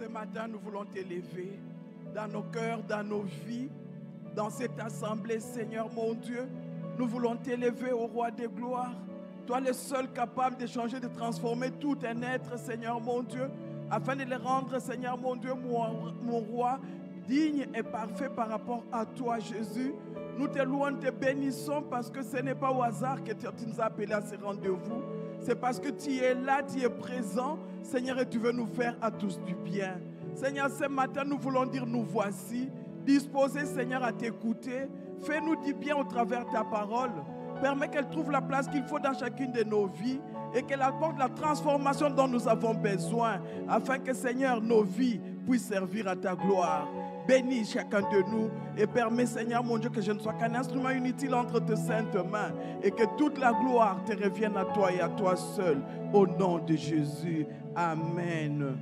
Ce matin, nous voulons t'élever dans nos cœurs, dans nos vies, dans cette assemblée, Seigneur mon Dieu. Nous voulons t'élever au roi des gloires. Toi, le seul capable de changer, de transformer tout un être, Seigneur mon Dieu, afin de le rendre, Seigneur mon Dieu, mon roi, digne et parfait par rapport à toi, Jésus. Nous te louons, te bénissons parce que ce n'est pas au hasard que tu nous as appelés à ce rendez-vous. C'est parce que tu es là, tu es présent, Seigneur, et tu veux nous faire à tous du bien. Seigneur, ce matin, nous voulons dire, nous voici, disposés, Seigneur, à t'écouter. Fais-nous du bien au travers de ta parole. Permets qu'elle trouve la place qu'il faut dans chacune de nos vies et qu'elle apporte la transformation dont nous avons besoin, afin que, Seigneur, nos vies puissent servir à ta gloire. Bénis chacun de nous et permets, Seigneur mon Dieu, que je ne sois qu'un instrument inutile entre tes saintes mains et que toute la gloire te revienne à toi et à toi seul. Au nom de Jésus. Amen.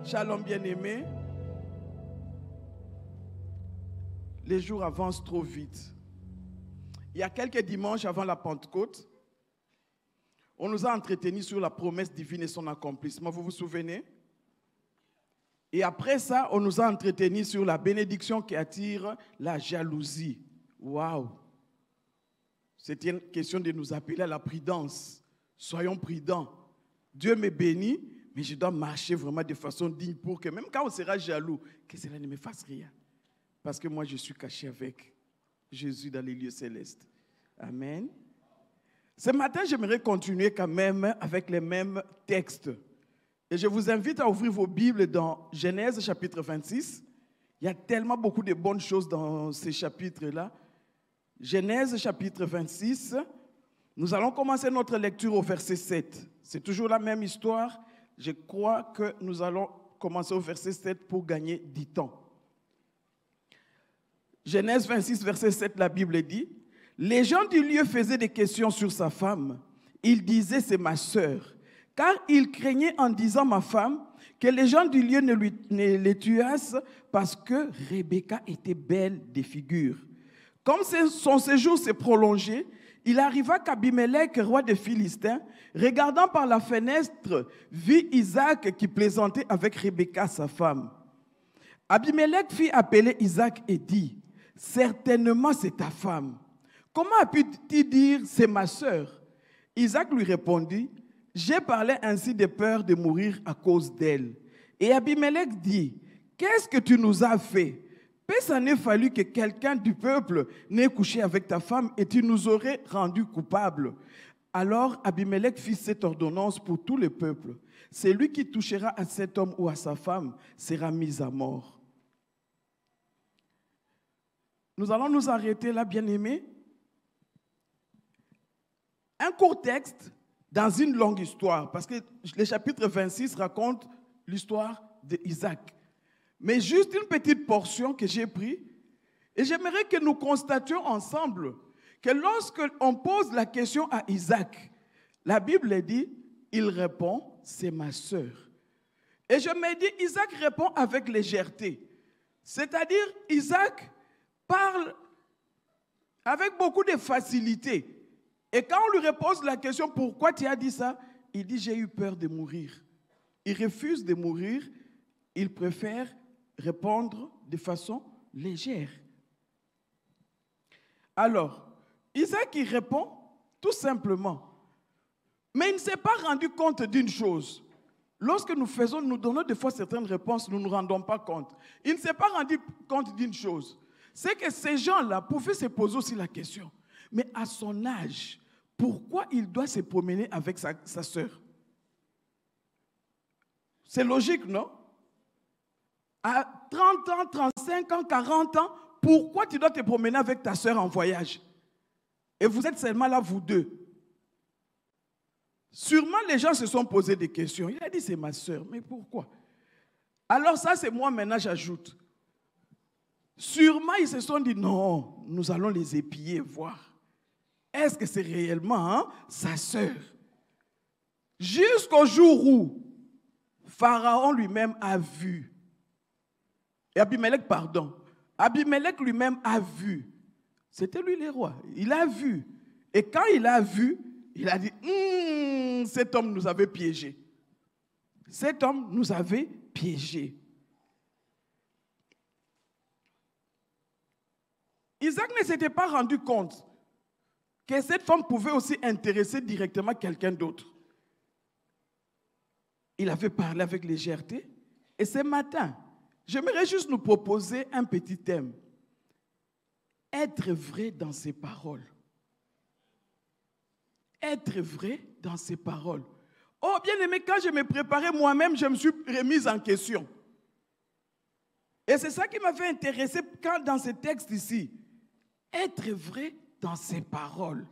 Shalom bien-aimés. Les jours avancent trop vite. Il y a quelques dimanches avant la Pentecôte, on nous a entretenus sur la promesse divine et son accomplissement. Vous vous souvenez? Et après ça, on nous a entretenus sur la bénédiction qui attire la jalousie. Waouh! C'était une question de nous appeler à la prudence. Soyons prudents. Dieu me bénit, mais je dois marcher vraiment de façon digne pour que même quand on sera jaloux, que cela ne me fasse rien. Parce que moi, je suis caché avec Jésus dans les lieux célestes. Amen. Ce matin, j'aimerais continuer quand même avec les mêmes textes. Et je vous invite à ouvrir vos Bibles dans Genèse chapitre 26. Il y a tellement beaucoup de bonnes choses dans ces chapitres-là. Genèse chapitre 26. Nous allons commencer notre lecture au verset 7. C'est toujours la même histoire. Je crois que nous allons commencer au verset 7 pour gagner du temps. Genèse 26, verset 7, la Bible dit, « Les gens du lieu faisaient des questions sur sa femme. Ils disaient, c'est ma sœur. Car ils craignaient en disant, ma femme, que les gens du lieu ne les tuassent parce que Rebecca était belle de figure. Comme son séjour s'est prolongé, il arriva qu'Abimelech, roi des Philistins, regardant par la fenêtre, vit Isaac qui plaisantait avec Rebecca, sa femme. Abimelech fit appeler Isaac et dit, « Certainement c'est ta femme. Comment as-tu dire, c'est ma sœur ?» Isaac lui répondit, « J'ai parlé ainsi de peur de mourir à cause d'elle. » Et Abimelech dit, « Qu'est-ce que tu nous as fait? Peut-ce qu'il fallu que quelqu'un du peuple n'ait couché avec ta femme et tu nous aurais rendus coupables. » Alors Abimelech fit cette ordonnance pour tout le peuple. Celui qui touchera à cet homme ou à sa femme sera mis à mort. Nous allons nous arrêter là, bien-aimés. Un court texte dans une longue histoire, parce que le chapitre 26 raconte l'histoire d'Isaac. Mais juste une petite portion que j'ai prise, et j'aimerais que nous constations ensemble que lorsque on pose la question à Isaac, la Bible dit, il répond, c'est ma sœur. Et je me dis, Isaac répond avec légèreté. C'est-à-dire, Isaac parle avec beaucoup de facilité. Et quand on lui repose la question, pourquoi tu as dit ça? Il dit, j'ai eu peur de mourir. Il refuse de mourir, il préfère répondre de façon légère. Alors, Isaac il répond tout simplement. Mais il ne s'est pas rendu compte d'une chose. Lorsque nous donnons des fois certaines réponses, nous ne nous rendons pas compte. Il ne s'est pas rendu compte d'une chose. C'est que ces gens-là pouvaient se poser aussi la question. Mais à son âge, pourquoi il doit se promener avec sa sœur? C'est logique, non? À 30 ans, 35 ans, 40 ans, pourquoi tu dois te promener avec ta sœur en voyage? Et vous êtes seulement là, vous deux. Sûrement, les gens se sont posés des questions. Il a dit, c'est ma sœur, mais pourquoi? Alors ça, c'est moi maintenant, j'ajoute. Sûrement, ils se sont dit, non, nous allons les épier, voir. Est-ce que c'est réellement sa sœur? Jusqu'au jour où Pharaon lui-même a vu. Et Abimelech lui-même a vu. C'était lui le roi. Il a vu. Et quand il a vu, il a dit, cet homme nous avait piégés. Cet homme nous avait piégés. Isaac ne s'était pas rendu compte que cette femme pouvait aussi intéresser directement quelqu'un d'autre. Il avait parlé avec légèreté. Et ce matin, j'aimerais juste nous proposer un petit thème. Être vrai dans ses paroles. Être vrai dans ses paroles. Oh, bien aimé, quand je me préparais moi-même, je me suis remise en question. Et c'est ça qui m'avait intéressé quand dans ce texte ici. Être vrai dans ses paroles.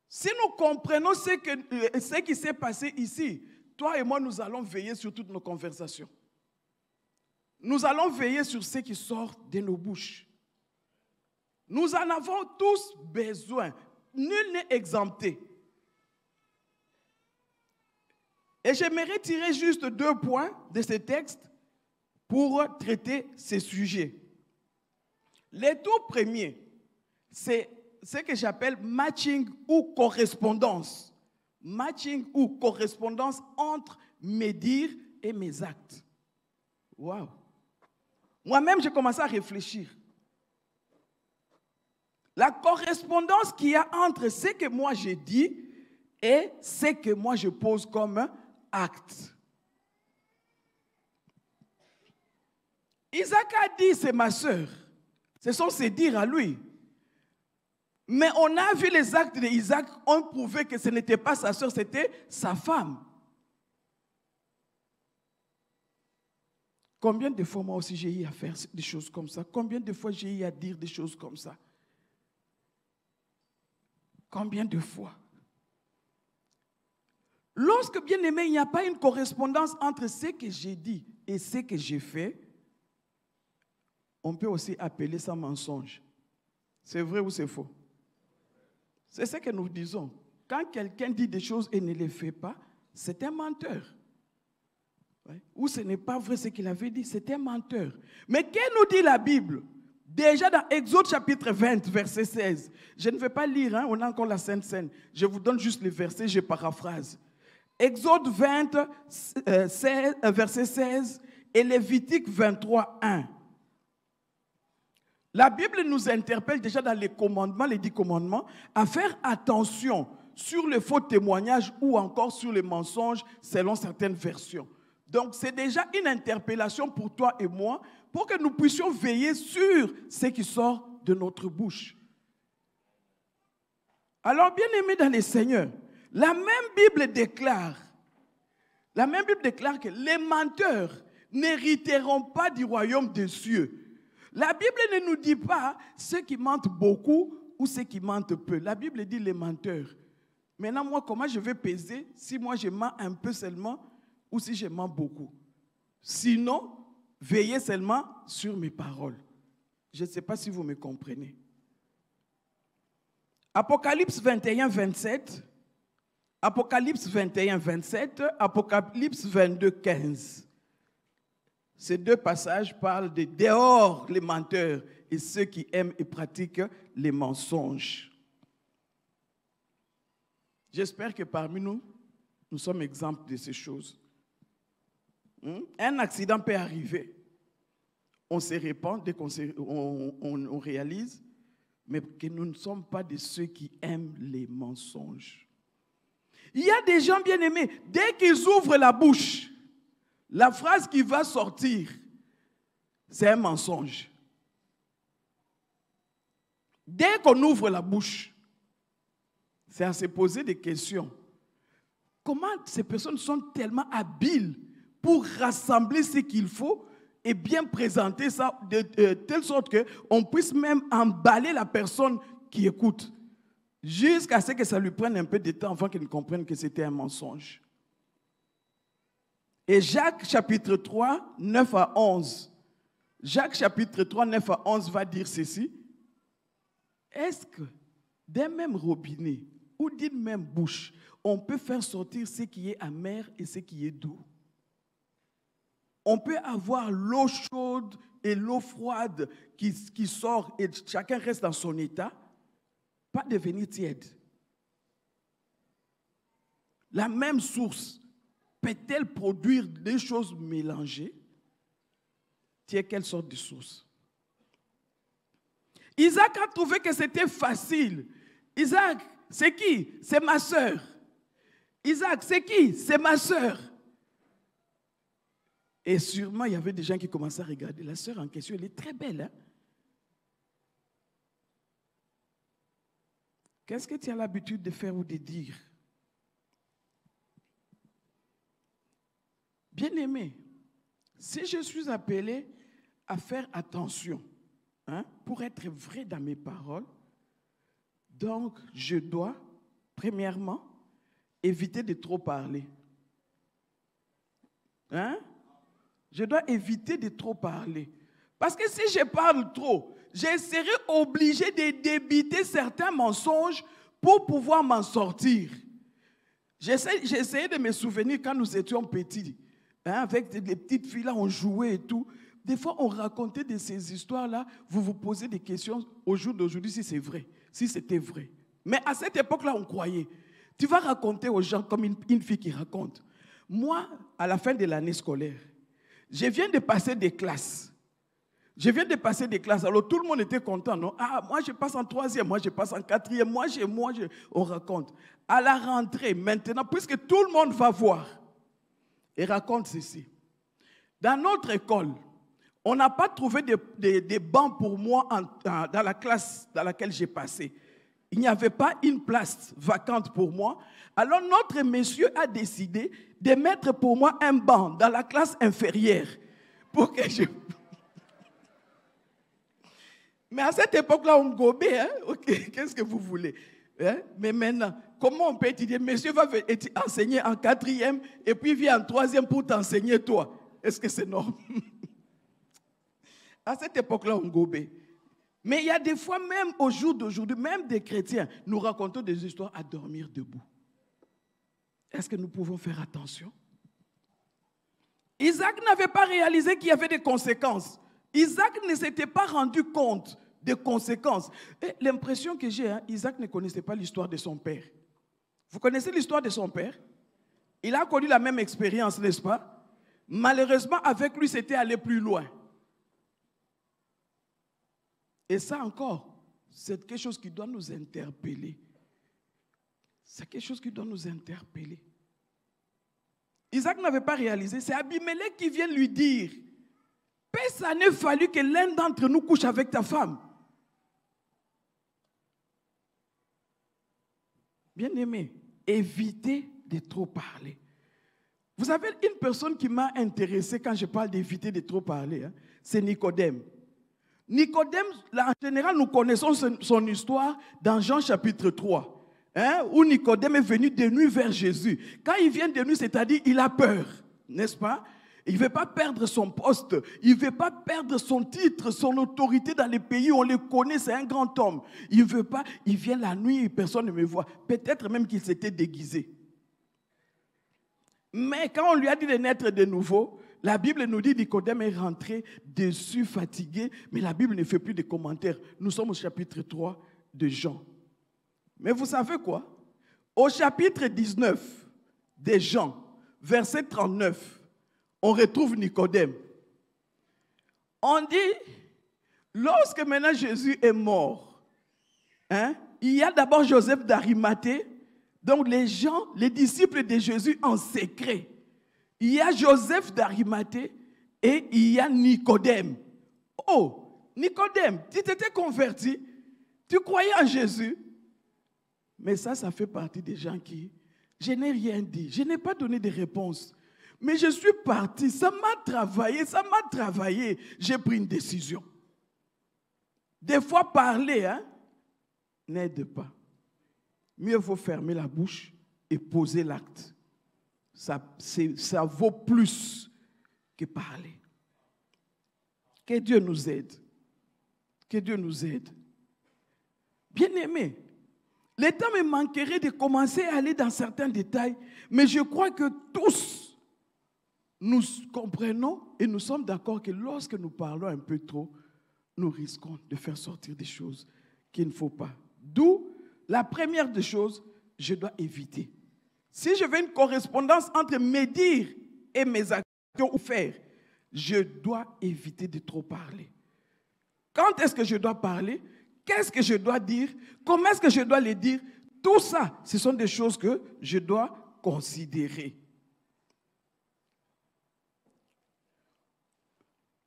Si nous comprenons ce qui s'est passé ici, toi et moi, nous allons veiller sur toutes nos conversations. Nous allons veiller sur ce qui sort de nos bouches. Nous en avons tous besoin. Nul n'est exempté. Et j'aimerais tirer juste 2 points de ce texte pour traiter ces sujets. Le tout premier, c'est ce que j'appelle matching ou correspondance. Matching ou correspondance entre mes dires et mes actes. Waouh! Moi-même, j'ai commencé à réfléchir. La correspondance qu'il y a entre ce que moi j'ai dit et ce que moi je pose comme acte. Isaac a dit, c'est ma sœur. Ce sont ses dires à lui. Mais on a vu les actes d'Isaac, on prouvait que ce n'était pas sa sœur, c'était sa femme. Combien de fois moi aussi j'ai eu à faire des choses comme ça? Combien de fois j'ai eu à dire des choses comme ça? Combien de fois? Lorsque, bien aimé, il n'y a pas une correspondance entre ce que j'ai dit et ce que j'ai fait, on peut aussi appeler ça mensonge. C'est vrai ou c'est faux? C'est ce que nous disons. Quand quelqu'un dit des choses et ne les fait pas, c'est un menteur. Ouais. Ou ce n'est pas vrai ce qu'il avait dit, c'est un menteur. Mais qu'est-ce que nous dit la Bible? Déjà dans Exode chapitre 20, verset 16. Je ne vais pas lire, hein, on a encore la Sainte Seine. Je vous donne juste les versets, je paraphrase. Exode 20, verset 16 et Lévitique 23, 1. La Bible nous interpelle déjà dans les commandements, les 10 commandements, à faire attention sur les faux témoignages ou encore sur les mensonges selon certaines versions. Donc c'est déjà une interpellation pour toi et moi pour que nous puissions veiller sur ce qui sort de notre bouche. Alors bien aimés dans les Seigneurs, la même Bible déclare que les menteurs n'hériteront pas du royaume des cieux. La Bible ne nous dit pas ceux qui mentent beaucoup ou ceux qui mentent peu. La Bible dit les menteurs. Maintenant, moi, comment je vais peser si moi je mens un peu seulement ou si je mens beaucoup? Sinon, veillez seulement sur mes paroles. Je ne sais pas si vous me comprenez. Apocalypse 21, 27. Apocalypse 21, 27. Apocalypse 22, 15. Ces 2 passages parlent de dehors les menteurs et ceux qui aiment et pratiquent les mensonges. J'espère que parmi nous, nous sommes exemples de ces choses. Un accident peut arriver. On se répand dès qu'on réalise, mais que nous ne sommes pas de ceux qui aiment les mensonges. Il y a des gens bien aimés, dès qu'ils ouvrent la bouche, la phrase qui va sortir, c'est un mensonge. Dès qu'on ouvre la bouche, c'est à se poser des questions. Comment ces personnes sont tellement habiles pour rassembler ce qu'il faut et bien présenter ça de telle sorte qu'on puisse même emballer la personne qui écoute, jusqu'à ce que ça lui prenne un peu de temps avant qu'elle comprenne que c'était un mensonge. Et Jacques chapitre 3, 9 à 11. Jacques chapitre 3, 9 à 11 va dire ceci. Est-ce que d'un même robinet ou d'une même bouche, on peut faire sortir ce qui est amer et ce qui est doux? On peut avoir l'eau chaude et l'eau froide qui sort et chacun reste dans son état, pas devenir tiède. la même source, peut-elle produire des choses mélangées? Tu es quelle sorte de source? Isaac a trouvé que c'était facile. Isaac, c'est qui? C'est ma sœur. Isaac, c'est qui? C'est ma sœur. Et sûrement, il y avait des gens qui commençaient à regarder. La sœur en question, elle est très belle. Hein? Qu'est-ce que tu as l'habitude de faire ou de dire? Bien-aimé, si je suis appelé à faire attention, pour être vrai dans mes paroles, donc je dois, premièrement, éviter de trop parler. Je dois éviter de trop parler. Parce que si je parle trop, je serai obligé de débiter certains mensonges pour pouvoir m'en sortir. J'essayais de me souvenir quand nous étions petits. Avec les petites filles là, on jouait et tout. Des fois, on racontait de ces histoires-là. Vous vous posez des questions au jour d'aujourd'hui si c'est vrai, si c'était vrai. Mais à cette époque-là, on croyait. Tu vas raconter aux gens comme une fille qui raconte. Moi, à la fin de l'année scolaire, je viens de passer des classes. Alors tout le monde était content, non? Ah, moi je passe en 3e, moi je passe en 4e, on raconte. À la rentrée, maintenant, puisque tout le monde va voir, et raconte ceci. Dans notre école, on n'a pas trouvé des bancs pour moi dans la classe dans laquelle j'ai passé. Il n'y avait pas une place vacante pour moi. Alors notre monsieur a décidé de mettre pour moi un banc dans la classe inférieure pour que je... Mais à cette époque-là, on gobait. Okay. Qu'est-ce que vous voulez? Mais maintenant, comment on peut étudier? Monsieur va enseigner en 4e et puis vient en 3e pour t'enseigner toi. Est-ce que c'est normal? À cette époque-là, on gobait. Mais il y a des fois, même au jour d'aujourd'hui, même des chrétiens, nous racontons des histoires à dormir debout. Est-ce que nous pouvons faire attention? Isaac n'avait pas réalisé qu'il y avait des conséquences. Isaac ne s'était pas rendu compte des conséquences. Et l'impression que j'ai, Isaac ne connaissait pas l'histoire de son père. Vous connaissez l'histoire de son père? Il a connu la même expérience, n'est-ce pas? Malheureusement, avec lui, c'était aller plus loin. Et ça encore, c'est quelque chose qui doit nous interpeller. C'est quelque chose qui doit nous interpeller. Isaac n'avait pas réalisé, c'est Abimelech qui vient lui dire, « Ça n'est fallu que l'un d'entre nous couche avec ta femme. » Bien-aimé, évitez de trop parler. Vous avez une personne qui m'a intéressé quand je parle d'éviter de trop parler, c'est Nicodème. Nicodème, là, en général, nous connaissons son histoire dans Jean chapitre 3, où Nicodème est venu de nuit vers Jésus. Quand il vient de nuit, c'est-à-dire il a peur, n'est-ce pas? Il ne veut pas perdre son poste, il ne veut pas perdre son titre, son autorité dans les pays où on le connaît, c'est un grand homme. Il ne veut pas, il vient la nuit et personne ne me voit. Peut-être même qu'il s'était déguisé. Mais quand on lui a dit de naître de nouveau, la Bible nous dit que Nicodème est rentré déçu, fatigué, mais la Bible ne fait plus de commentaires. Nous sommes au chapitre 3 de Jean. Mais vous savez quoi? Au chapitre 19 de Jean, verset 39, on retrouve Nicodème. On dit, lorsque maintenant Jésus est mort, il y a d'abord Joseph d'Arimathée, donc les gens, les disciples de Jésus en secret. Il y a Joseph d'Arimathée et il y a Nicodème. Oh, Nicodème, tu t'étais converti, tu croyais en Jésus. Mais ça fait partie des gens qui, je n'ai rien dit, je n'ai pas donné de réponse. Mais je suis parti, ça m'a travaillé, j'ai pris une décision. Des fois, parler n'aide pas. Mieux vaut fermer la bouche et poser l'acte. Ça vaut plus que parler. Que Dieu nous aide. Que Dieu nous aide. Bien-aimés, le temps me manquerait de commencer à aller dans certains détails, mais je crois que tous, nous comprenons et nous sommes d'accord que lorsque nous parlons un peu trop, nous risquons de faire sortir des choses qu'il ne faut pas. D'où la première des choses, je dois éviter. Si je veux une correspondance entre mes dires et mes actions ou faire, je dois éviter de trop parler. Quand est-ce que je dois parler? Qu'est-ce que je dois dire? Comment est-ce que je dois les dire? Tout ça, ce sont des choses que je dois considérer.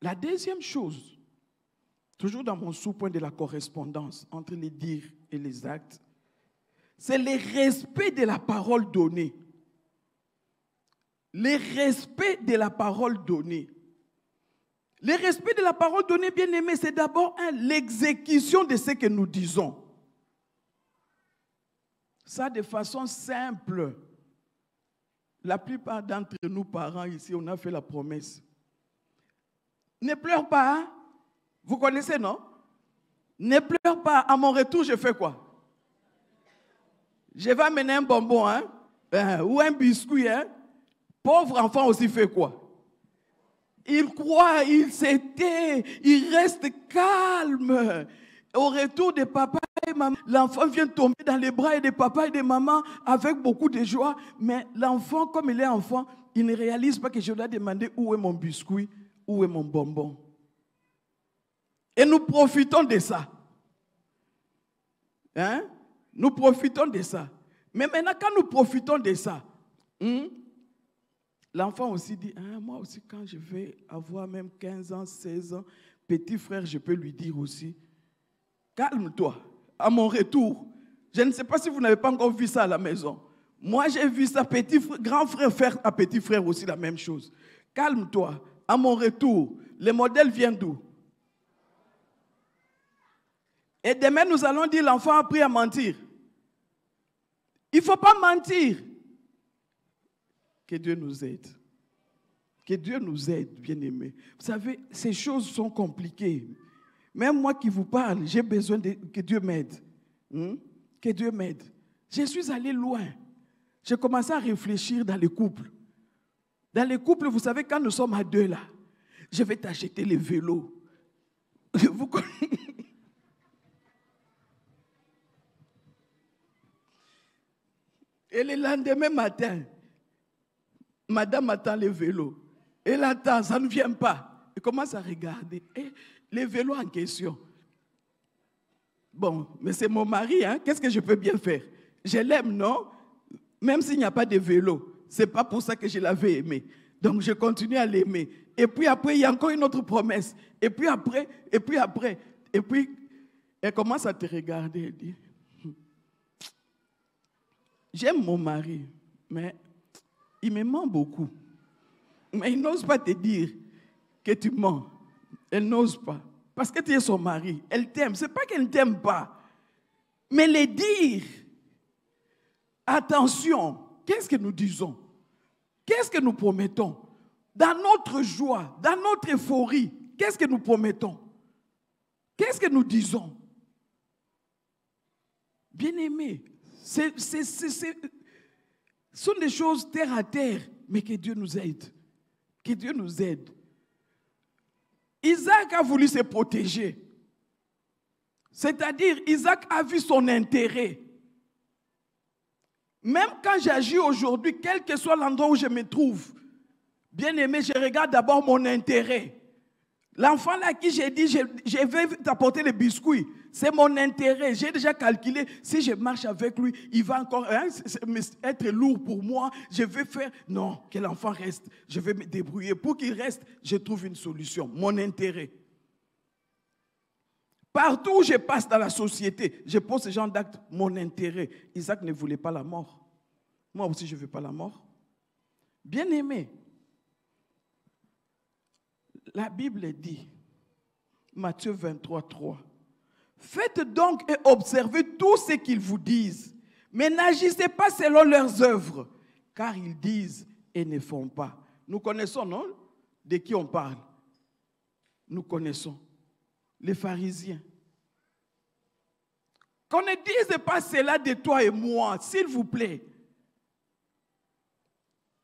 La deuxième chose, toujours dans mon sous-point de la correspondance entre les dires et les actes, c'est le respect de la parole donnée. Le respect de la parole donnée. Le respect de la parole donnée, bien aimé, c'est d'abord l'exécution de ce que nous disons. Ça, de façon simple. La plupart d'entre nous, parents ici, on a fait la promesse. Ne pleure pas, hein? Vous connaissez, non? Ne pleure pas. À mon retour, je fais quoi? Je vais amener un bonbon, hein? Ou un biscuit, hein? Pauvre enfant aussi fait quoi? Il croit, il s'était, il reste calme. Au retour de papa et maman, l'enfant vient tomber dans les bras de papa et de maman avec beaucoup de joie. Mais l'enfant, comme il est enfant, il ne réalise pas que je dois demander où est mon biscuit, où est mon bonbon. Et nous profitons de ça. Hein? Nous profitons de ça. Mais maintenant, quand nous profitons de ça, l'enfant aussi dit, moi aussi, quand je vais avoir même 15 ans, 16 ans, petit frère, je peux lui dire aussi, calme-toi, à mon retour. Je ne sais pas si vous n'avez pas encore vu ça à la maison. Moi, j'ai vu ça, grand frère faire à petit frère aussi la même chose. Calme-toi, à mon retour. Le modèle vient d'où? Et demain, nous allons dire, l'enfant a appris à mentir. Il ne faut pas mentir. Que Dieu nous aide. Que Dieu nous aide, bien-aimés. Vous savez, ces choses sont compliquées. Même moi qui vous parle, j'ai besoin que Dieu m'aide. Que Dieu m'aide. Je suis allé loin. J'ai commencé à réfléchir dans les couples. Dans les couples, vous savez, quand nous sommes à deux là, je vais t'acheter les vélos. Vous connaissez? Et le lendemain matin, madame attend les vélos. Elle attend, ça ne vient pas. Elle commence à regarder. Et les vélos en question. Bon, mais c'est mon mari, hein? Qu'est-ce que je peux bien faire? Je l'aime, non? Même s'il n'y a pas de vélo. Ce n'est pas pour ça que je l'avais aimé. Donc je continue à l'aimer. Et puis après, il y a encore une autre promesse. Et puis après. Et puis elle commence à te regarder. Elle dit, j'aime mon mari, mais il me ment beaucoup. Mais il n'ose pas te dire que tu mens. Elle n'ose pas. Parce que tu es son mari. Elle t'aime. Ce n'est pas qu'elle ne t'aime pas. Mais les dire. Attention. Qu'est-ce que nous disons? Qu'est-ce que nous promettons? Dans notre joie, dans notre euphorie, qu'est-ce que nous promettons? Qu'est-ce que nous disons? Bien-aimés, ce sont des choses terre à terre, mais que Dieu nous aide. Que Dieu nous aide. Isaac a voulu se protéger. C'est-à-dire, Isaac a vu son intérêt. Même quand j'agis aujourd'hui, quel que soit l'endroit où je me trouve, bien aimé, je regarde d'abord mon intérêt. L'enfant là qui j'ai dit, je vais t'apporter les biscuits, c'est mon intérêt. J'ai déjà calculé, si je marche avec lui, il va encore être lourd pour moi. Je vais faire, non, que l'enfant reste. Je vais me débrouiller. Pour qu'il reste, je trouve une solution. Mon intérêt. Partout où je passe dans la société, je pose ce genre d'actes, mon intérêt. Isaac ne voulait pas la mort. Moi aussi, je ne veux pas la mort. Bien aimé, la Bible dit, Matthieu 23, 3, faites donc et observez tout ce qu'ils vous disent, mais n'agissez pas selon leurs œuvres, car ils disent et ne font pas. Nous connaissons, non? De qui on parle? Nous connaissons. Les pharisiens. Qu'on ne dise pas cela de toi et moi, s'il vous plaît.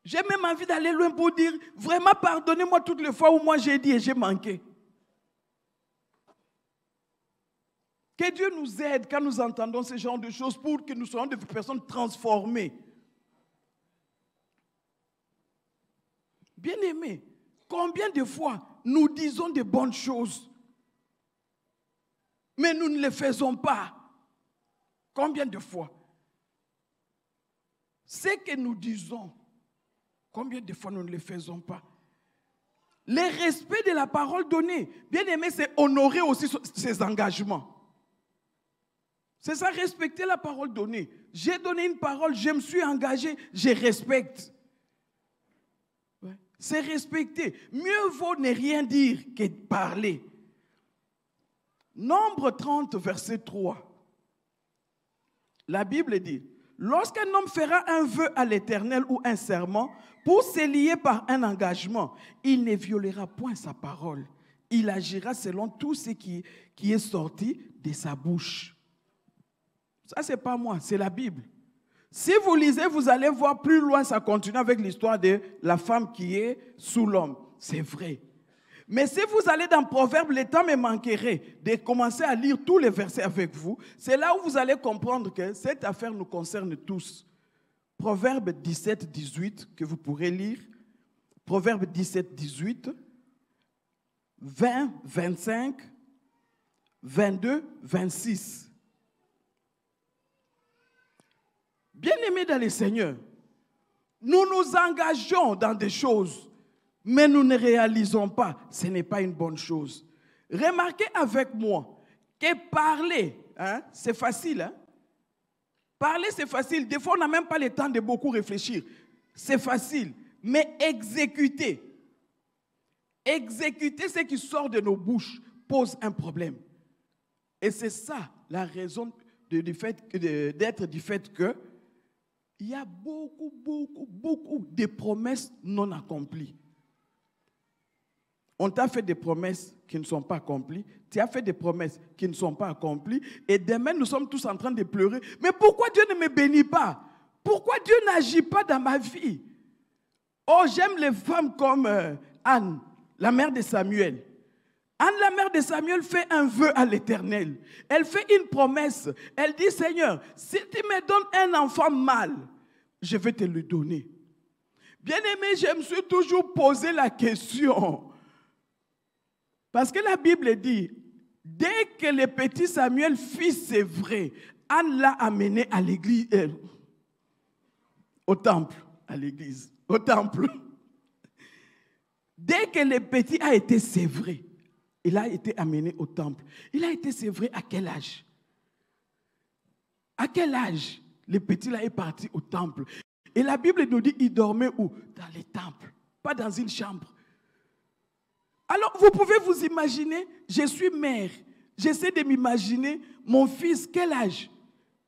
J'ai même envie d'aller loin pour dire, vraiment pardonnez-moi toutes les fois où moi j'ai dit et j'ai manqué. Que Dieu nous aide quand nous entendons ce genre de choses pour que nous soyons des personnes transformées. Bien-aimés, combien de fois nous disons de bonnes choses, mais nous ne les faisons pas? Combien de fois? Ce que nous disons, combien de fois nous ne le faisons pas? Le respect de la parole donnée, bien-aimé, c'est honorer aussi ses engagements. C'est ça, respecter la parole donnée. J'ai donné une parole, je me suis engagé, je respecte. Ouais. C'est respecter. Mieux vaut ne rien dire que parler. Nombre 30, verset 3. La Bible dit, lorsqu'un homme fera un vœu à l'Éternel ou un serment pour se lier par un engagement, il ne violera point sa parole. Il agira selon tout ce qui est sorti de sa bouche. Ça, ce n'est pas moi, c'est la Bible. Si vous lisez, vous allez voir plus loin, ça continue avec l'histoire de la femme qui est sous l'homme. C'est vrai. Mais si vous allez dans Proverbes, le temps me manquerait de commencer à lire tous les versets avec vous. C'est là où vous allez comprendre que cette affaire nous concerne tous. Proverbes 17, 18, que vous pourrez lire. Proverbes 17, 18, 20, 25, 22, 26. Bien-aimés dans le Seigneur, nous nous engageons dans des choses, mais nous ne réalisons pas. Ce n'est pas une bonne chose. Remarquez avec moi que parler, c'est facile. Hein? Parler, c'est facile. Des fois, on n'a même pas le temps de beaucoup réfléchir. C'est facile. Mais exécuter ce qui sort de nos bouches pose un problème. Et c'est ça la raison d'être du fait que il y a beaucoup de promesses non accomplies. On t'a fait des promesses qui ne sont pas accomplies. Tu as fait des promesses qui ne sont pas accomplies. Et demain, nous sommes tous en train de pleurer. Mais pourquoi Dieu ne me bénit pas? Pourquoi Dieu n'agit pas dans ma vie? Oh, j'aime les femmes comme Anne, la mère de Samuel. Anne, la mère de Samuel, fait un vœu à l'Éternel. Elle fait une promesse. Elle dit, Seigneur, si tu me donnes un enfant mâle, je vais te le donner. Bien-aimé, je me suis toujours posé la question. Parce que la Bible dit, dès que le petit Samuel fit ses vrais, Anne l'a amené à l'église, au temple, au temple. Dès que le petit a été sévré, il a été amené au temple. Il a été sévré à quel âge? À quel âge le petit là est parti au temple? Et la Bible nous dit, il dormait où? Dans les temples, pas dans une chambre. Alors, vous pouvez vous imaginer, je suis mère, j'essaie de m'imaginer, mon fils, quel âge?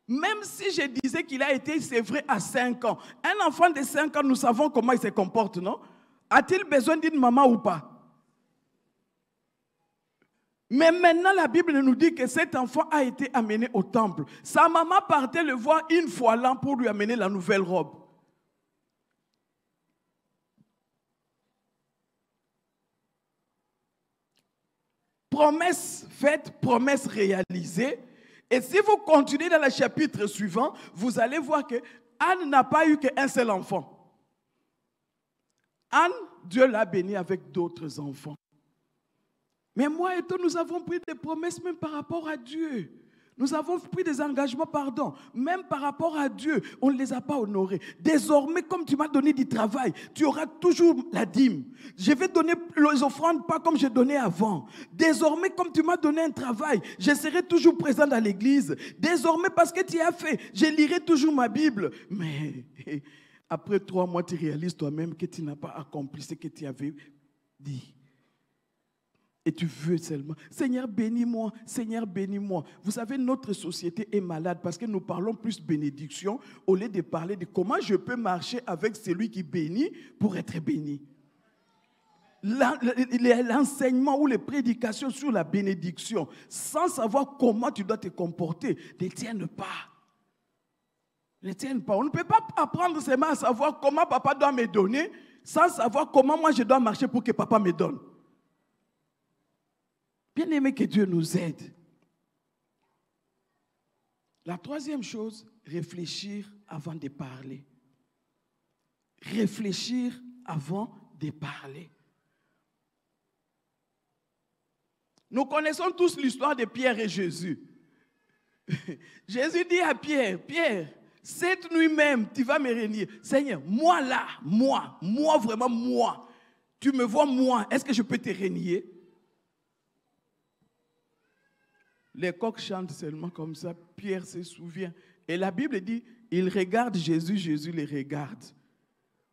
Même si je disais qu'il a été sévré à 5 ans, un enfant de 5 ans, nous savons comment il se comporte, non? A-t-il besoin d'une maman ou pas? Mais maintenant, la Bible nous dit que cet enfant a été amené au temple. Sa maman partait le voir une fois l'an pour lui amener la nouvelle robe. Promesse faite, promesse réalisée. Et si vous continuez dans le chapitre suivant, vous allez voir que Anne n'a pas eu qu'un seul enfant. Anne, Dieu l'a bénie avec d'autres enfants. Mais moi et toi, nous avons pris des promesses même par rapport à Dieu. Nous avons pris des engagements, même par rapport à Dieu. On ne les a pas honorés. Désormais, comme tu m'as donné du travail, tu auras toujours la dîme. Je vais donner les offrandes pas comme je donnais avant. Désormais, comme tu m'as donné un travail, je serai toujours présent dans l'église. Désormais, parce que tu as fait, je lirai toujours ma Bible. Mais après 3 mois, tu réalises toi-même que tu n'as pas accompli ce que tu avais dit. Et tu veux seulement, Seigneur bénis-moi, Seigneur bénis-moi. Vous savez, notre société est malade parce que nous parlons plus bénédiction au lieu de parler de comment je peux marcher avec celui qui bénit pour être béni. L'enseignement ou les prédications sur la bénédiction, sans savoir comment tu dois te comporter, ne tiennent pas. Ne tiennent pas. On ne peut pas apprendre seulement à savoir comment papa doit me donner, sans savoir comment moi je dois marcher pour que papa me donne. Bien aimé, que Dieu nous aide. La troisième chose, réfléchir avant de parler. Réfléchir avant de parler. Nous connaissons tous l'histoire de Pierre et Jésus. Jésus dit à Pierre, Pierre, cette nuit même, tu vas me renier. Seigneur, moi là, moi, vraiment moi, tu me vois moi, est-ce que je peux te renier? Les coqs chantent seulement comme ça, Pierre se souvient. Et la Bible dit, il regarde Jésus, Jésus les regarde.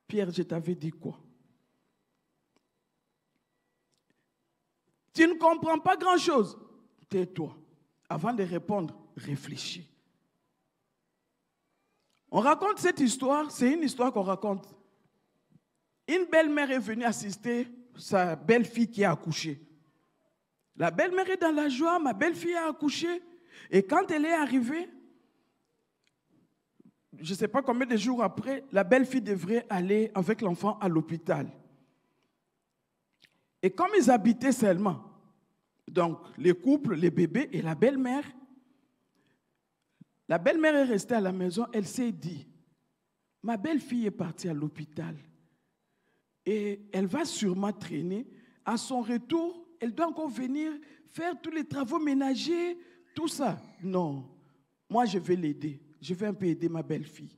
Pierre, je t'avais dit quoi? Tu ne comprends pas grand-chose. Tais-toi. Avant de répondre, réfléchis. On raconte cette histoire, c'est une histoire qu'on raconte. Une belle-mère est venue assister sa belle-fille qui a accouché. La belle-mère est dans la joie, ma belle-fille a accouché. Et quand elle est arrivée, je ne sais pas combien de jours après, la belle-fille devrait aller avec l'enfant à l'hôpital. Et comme ils habitaient seulement, donc les couples, les bébés et la belle-mère est restée à la maison, elle s'est dit, ma belle-fille est partie à l'hôpital et elle va sûrement traîner. À son retour, elle doit encore venir faire tous les travaux ménagers, tout ça. Non, moi je vais l'aider, je vais un peu aider ma belle-fille.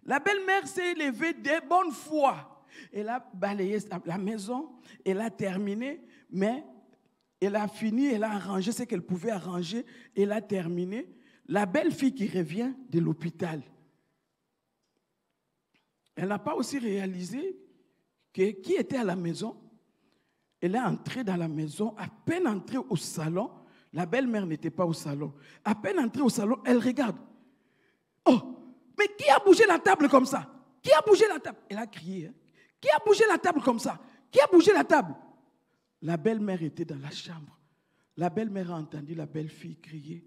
La belle-mère s'est levée de bonne foi. Elle a balayé la maison, elle a terminé, mais elle a fini, elle a arrangé ce qu'elle pouvait arranger, elle a terminé. La belle-fille qui revient de l'hôpital, elle n'a pas aussi réalisé que qui était à la maison. Elle est entrée dans la maison, à peine entrée au salon, la belle-mère n'était pas au salon. À peine entrée au salon, elle regarde. Oh, mais qui a bougé la table comme ça? Qui a bougé la table? Elle a crié. Hein? Qui a bougé la table comme ça? Qui a bougé la table? La belle-mère était dans la chambre. La belle-mère a entendu la belle-fille crier.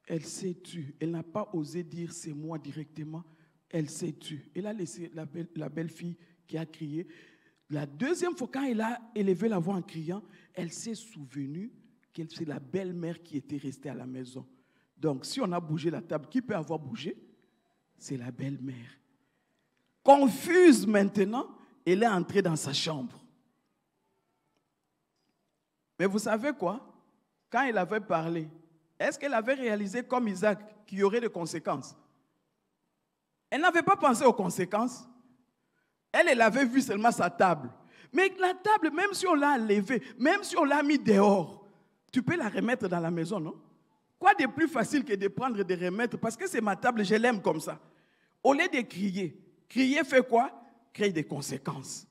Elle s'est tue. Elle n'a pas osé dire c'est moi directement. Elle s'est tue. Elle a laissé la belle-fille qui a crié. La deuxième fois, quand elle a élevé la voix en criant, elle s'est souvenue que c'est la belle-mère qui était restée à la maison. Donc, si on a bougé la table, qui peut avoir bougé? C'est la belle-mère. Confuse maintenant, elle est entrée dans sa chambre. Mais vous savez quoi? Quand elle avait parlé, est-ce qu'elle avait réalisé comme Isaac qu'il y aurait des conséquences? Elle n'avait pas pensé aux conséquences. Elle avait vu seulement sa table. Mais la table, même si on l'a enlevée, même si on l'a mis dehors, tu peux la remettre dans la maison, non? Quoi de plus facile que de prendre et de remettre? Parce que c'est ma table, je l'aime comme ça. Au lieu de crier, crier fait quoi? Crée des conséquences.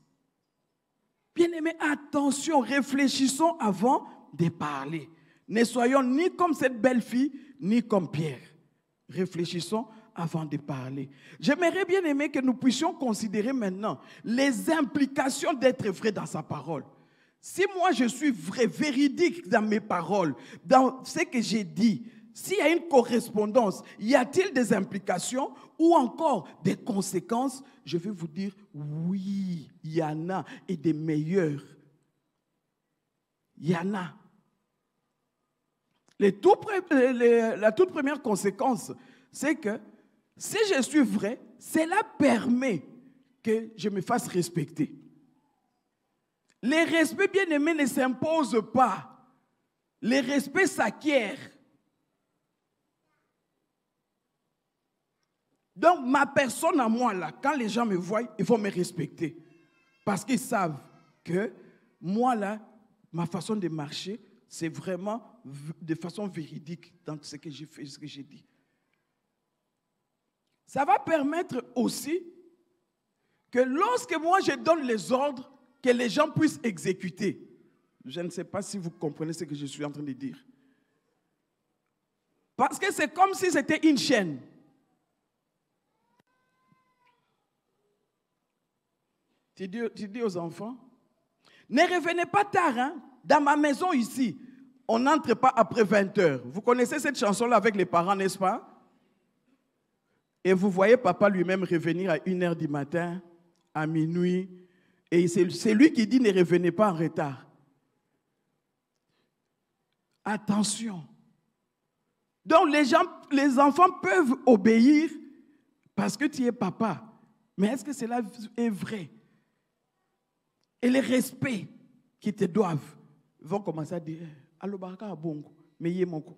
Bien-aimés, attention, réfléchissons avant de parler. Ne soyons ni comme cette belle fille, ni comme Pierre. Réfléchissons avant de parler. J'aimerais bien aimer que nous puissions considérer maintenant les implications d'être vrai dans sa parole. Si moi je suis vrai, véridique dans mes paroles, dans ce que j'ai dit, s'il y a une correspondance, y a-t-il des implications ou encore des conséquences? Je vais vous dire oui, il y en a et des meilleures. Il y en a. La toute première conséquence, c'est que si je suis vrai, cela permet que je me fasse respecter. Les respects bien-aimés ne s'imposent pas. Les respects s'acquièrent. Donc, ma personne à moi, là, quand les gens me voient, ils vont me respecter. Parce qu'ils savent que moi, là, ma façon de marcher, c'est vraiment de façon véridique dans ce que j'ai fait, ce que j'ai dit. Ça va permettre aussi que lorsque moi je donne les ordres, que les gens puissent exécuter. Je ne sais pas si vous comprenez ce que je suis en train de dire. Parce que c'est comme si c'était une chaîne. Tu dis aux enfants, ne revenez pas tard, hein? Dans ma maison ici, on n'entre pas après 20 heures. Vous connaissez cette chanson-là avec les parents, n'est-ce pas? Et vous voyez papa lui-même revenir à 1h du matin, à minuit. Et c'est lui qui dit ne revenez pas en retard. Attention. Donc les enfants peuvent obéir parce que tu es papa. Mais est-ce que cela est vrai? et le respect qu'ils te doivent, ils vont commencer à dire, allo baraka bongo, mais yé mon coup.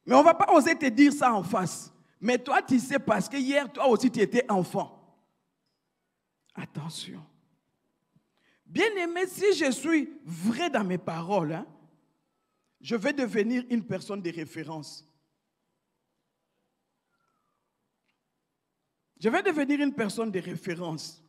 Mais on ne va pas oser te dire ça en face. Mais toi, tu sais parce que hier, toi aussi, tu étais enfant. Attention. Bien-aimé, si je suis vrai dans mes paroles, je vais devenir une personne de référence. Je vais devenir une personne de référence.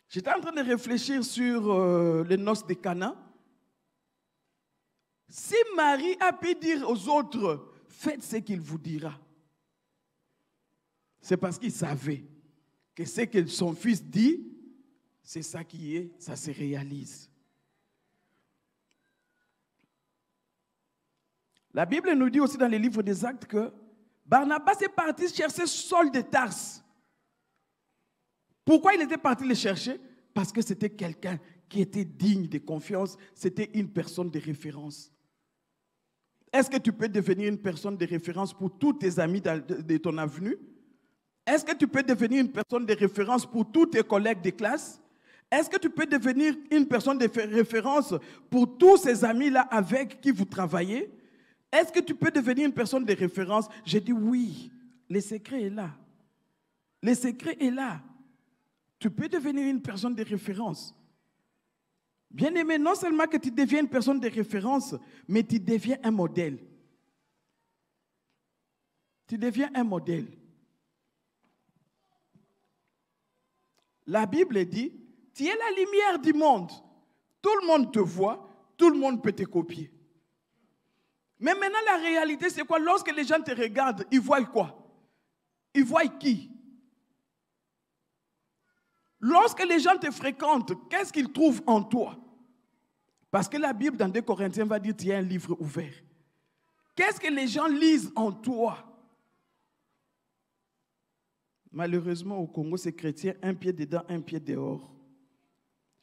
J'étais en train de réfléchir sur les noces de Cana. Si Marie a pu dire aux autres, faites ce qu'il vous dira, c'est parce qu'il savait que ce que son fils dit, c'est ça qui est, ça se réalise. La Bible nous dit aussi dans les livres des Actes que Barnabas est parti chercher Saul de Tarse. Pourquoi il était parti le chercher? Parce que c'était quelqu'un qui était digne de confiance, c'était une personne de référence. Est-ce que tu peux devenir une personne de référence pour tous tes amis de ton avenue? Est-ce que tu peux devenir une personne de référence pour tous tes collègues de classe? Est-ce que tu peux devenir une personne de référence pour tous ces amis-là avec qui vous travaillez? Est-ce que tu peux devenir une personne de référence? J'ai dit oui, le secret est là. Le secret est là. Tu peux devenir une personne de référence. Bien-aimé, non seulement que tu deviens une personne de référence, mais tu deviens un modèle. Tu deviens un modèle. La Bible dit, tu es la lumière du monde. Tout le monde te voit, tout le monde peut te copier. Mais maintenant, la réalité, c'est quoi? Lorsque les gens te regardent, ils voient quoi? Ils voient qui? Lorsque les gens te fréquentent, qu'est-ce qu'ils trouvent en toi? Parce que la Bible, dans 2 Corinthiens, va dire, tu es un livre ouvert. Qu'est-ce que les gens lisent en toi? Malheureusement, au Congo, c'est chrétien, un pied dedans, un pied dehors.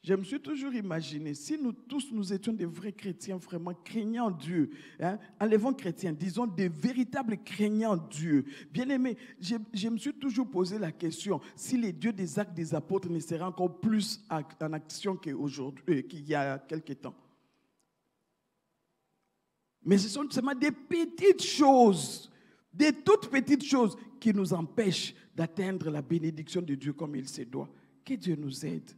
Je me suis toujours imaginé, si nous tous, nous étions des vrais chrétiens, vraiment craignant Dieu, enlevons chrétiens, disons des véritables craignants Dieu. Bien-aimés, je me suis toujours posé la question, si les dieux des actes des apôtres ne seraient encore plus en action qu'aujourd'hui, qu'il y a quelque temps. Mais ce sont seulement des petites choses, des toutes petites choses qui nous empêchent d'atteindre la bénédiction de Dieu comme il se doit. Que Dieu nous aide.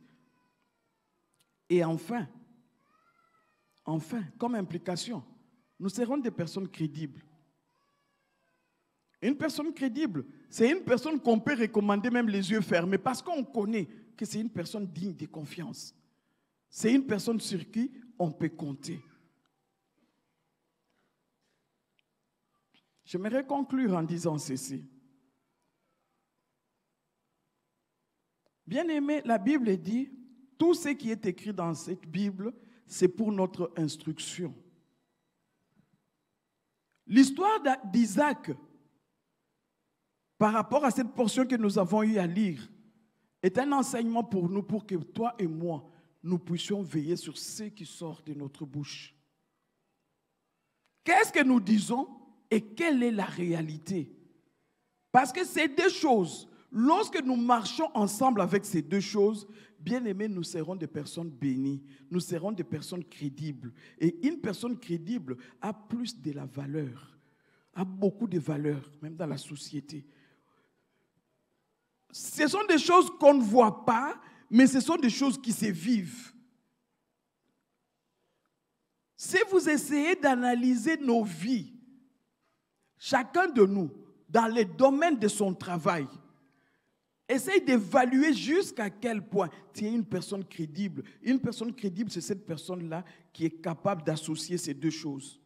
Et enfin, comme implication, nous serons des personnes crédibles. Une personne crédible, c'est une personne qu'on peut recommander même les yeux fermés parce qu'on connaît que c'est une personne digne de confiance. C'est une personne sur qui on peut compter. J'aimerais conclure en disant ceci. Bien-aimé, la Bible dit, tout ce qui est écrit dans cette Bible, c'est pour notre instruction. L'histoire d'Isaac, par rapport à cette portion que nous avons eu à lire, est un enseignement pour nous, pour que toi et moi, nous puissions veiller sur ce qui sort de notre bouche. Qu'est-ce que nous disons et quelle est la réalité? Parce que ces deux choses, lorsque nous marchons ensemble avec ces deux choses, bien-aimés, nous serons des personnes bénies, nous serons des personnes crédibles. Et une personne crédible a plus de la valeur, a beaucoup de valeur, même dans la société. Ce sont des choses qu'on ne voit pas, mais ce sont des choses qui se vivent. Si vous essayez d'analyser nos vies, chacun de nous, dans les domaines de son travail, essaye d'évaluer jusqu'à quel point tu es une personne crédible. Une personne crédible, c'est cette personne-là qui est capable d'associer ces deux choses.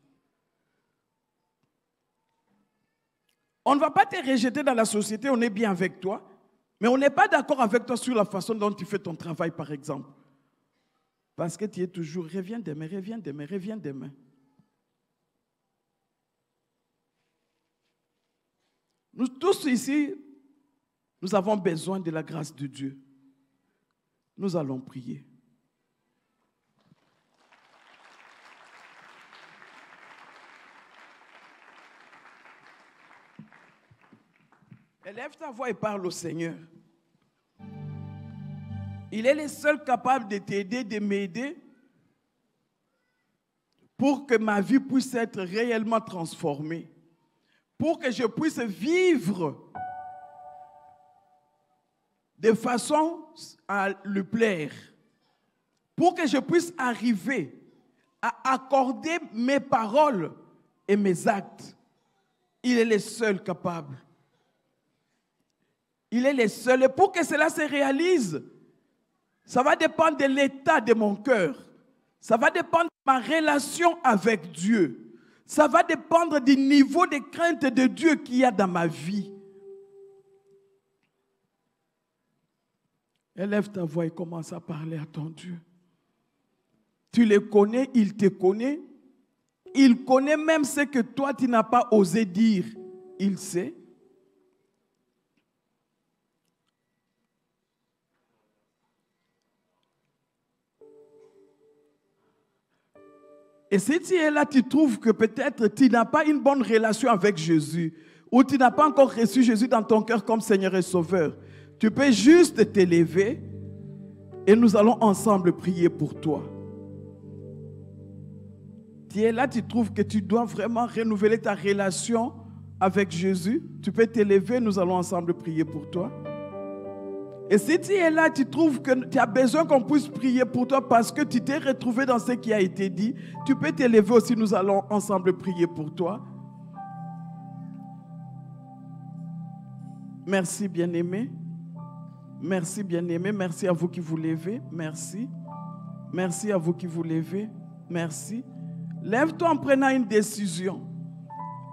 On ne va pas te rejeter dans la société, on est bien avec toi, mais on n'est pas d'accord avec toi sur la façon dont tu fais ton travail, par exemple. Parce que tu es toujours, reviens demain, reviens demain, reviens demain. Nous tous ici, nous avons besoin de la grâce de Dieu. Nous allons prier. Élève ta voix et parle au Seigneur. Il est le seul capable de t'aider, de m'aider pour que ma vie puisse être réellement transformée. Pour que je puisse vivre de façon à lui plaire. Pour que je puisse arriver à accorder mes paroles et mes actes. Il est le seul capable. Il est le seul. Et pour que cela se réalise, ça va dépendre de l'état de mon cœur. Ça va dépendre de ma relation avec Dieu. Ça va dépendre du niveau de crainte de Dieu qu'il y a dans ma vie. Élève ta voix et commence à parler à ton Dieu. Tu le connais, il te connaît. Il connaît même ce que toi tu n'as pas osé dire. Il sait. Et si tu es là, tu trouves que peut-être tu n'as pas une bonne relation avec Jésus, ou tu n'as pas encore reçu Jésus dans ton cœur comme Seigneur et Sauveur, tu peux juste t'élever et nous allons ensemble prier pour toi. Tu es là, tu trouves que tu dois vraiment renouveler ta relation avec Jésus, tu peux t'élever, nous allons ensemble prier pour toi. Et si tu es là, tu trouves que tu as besoin qu'on puisse prier pour toi parce que tu t'es retrouvé dans ce qui a été dit, tu peux t'élever aussi, nous allons ensemble prier pour toi. Merci bien-aimé. Merci bien-aimé. Merci à vous qui vous levez. Merci. Merci à vous qui vous levez. Merci. Lève-toi en prenant une décision.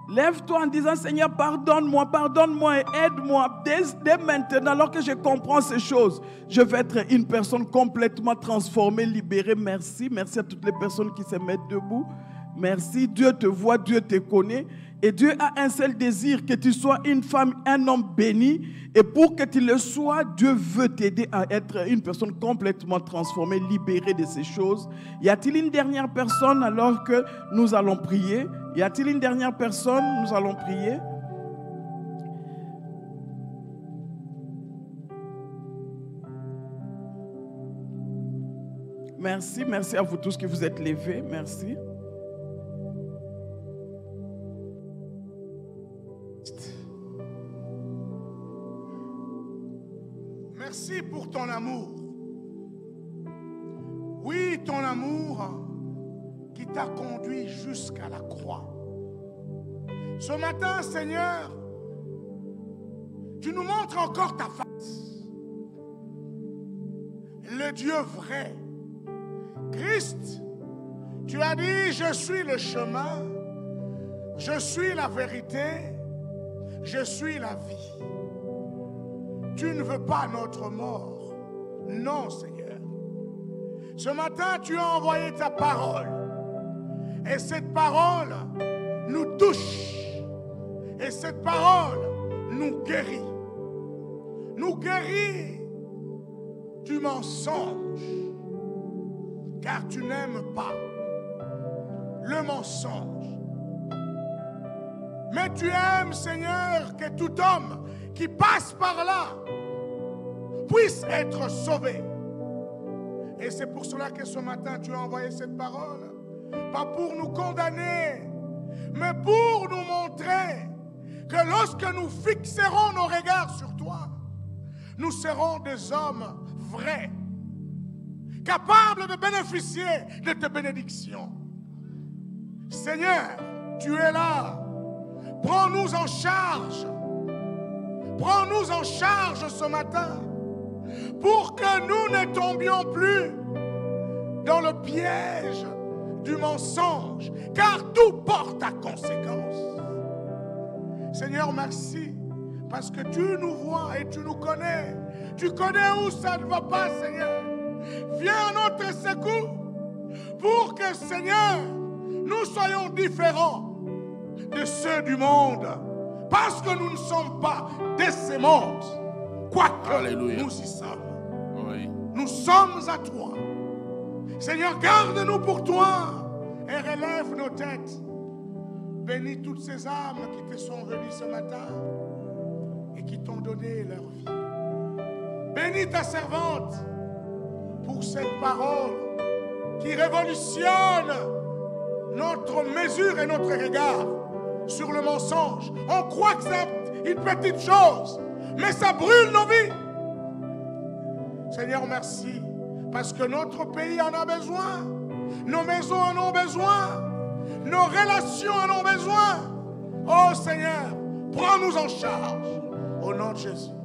Lève-toi en disant, Seigneur, pardonne-moi et aide-moi. Dès maintenant, alors que je comprends ces choses, je vais être une personne complètement transformée, libérée. Merci. Merci à toutes les personnes qui se mettent debout. Merci. Dieu te voit, Dieu te connaît. Et Dieu a un seul désir, que tu sois une femme, un homme béni. Et pour que tu le sois, Dieu veut t'aider à être une personne complètement transformée, libérée de ces choses. Y a-t-il une dernière personne alors que nous allons prier? Y a-t-il une dernière personne? Nous allons prier. Merci, merci à vous tous qui vous êtes levés. Merci. Merci pour ton amour. Oui, ton amour qui t'a conduit jusqu'à la croix. Ce matin, Seigneur, tu nous montres encore ta face. Le Dieu vrai. Christ, tu as dit, je suis le chemin, je suis la vérité, je suis la vie. Tu ne veux pas notre mort. Non, Seigneur. Ce matin, tu as envoyé ta parole. Et cette parole nous touche. Et cette parole nous guérit. Nous guérit du mensonge. Car tu n'aimes pas le mensonge. Mais tu aimes, Seigneur, que tout homme qui passe par là puisse être sauvé. Et c'est pour cela que ce matin tu as envoyé cette parole, pas pour nous condamner, mais pour nous montrer que lorsque nous fixerons nos regards sur toi, nous serons des hommes vrais, capables de bénéficier de tes bénédictions. Seigneur, tu es là. Prends-nous en charge. Prends-nous en charge ce matin pour que nous ne tombions plus dans le piège du mensonge, car tout porte à conséquence. Seigneur, merci parce que tu nous vois et tu nous connais. Tu connais où ça ne va pas, Seigneur. Viens à notre secours pour que, Seigneur, nous soyons différents de ceux du monde. Parce que nous ne sommes pas de ce monde, quoique nous y sommes. Oui. Nous sommes à toi. Seigneur, garde-nous pour toi et relève nos têtes. Bénis toutes ces âmes qui te sont venues ce matin et qui t'ont donné leur vie. Bénis ta servante pour cette parole qui révolutionne notre mesure et notre regard sur le mensonge. On croit que c'est une petite chose, mais ça brûle nos vies. Seigneur, merci, parce que notre pays en a besoin, nos maisons en ont besoin, nos relations en ont besoin. Oh Seigneur, prends-nous en charge, au nom de Jésus.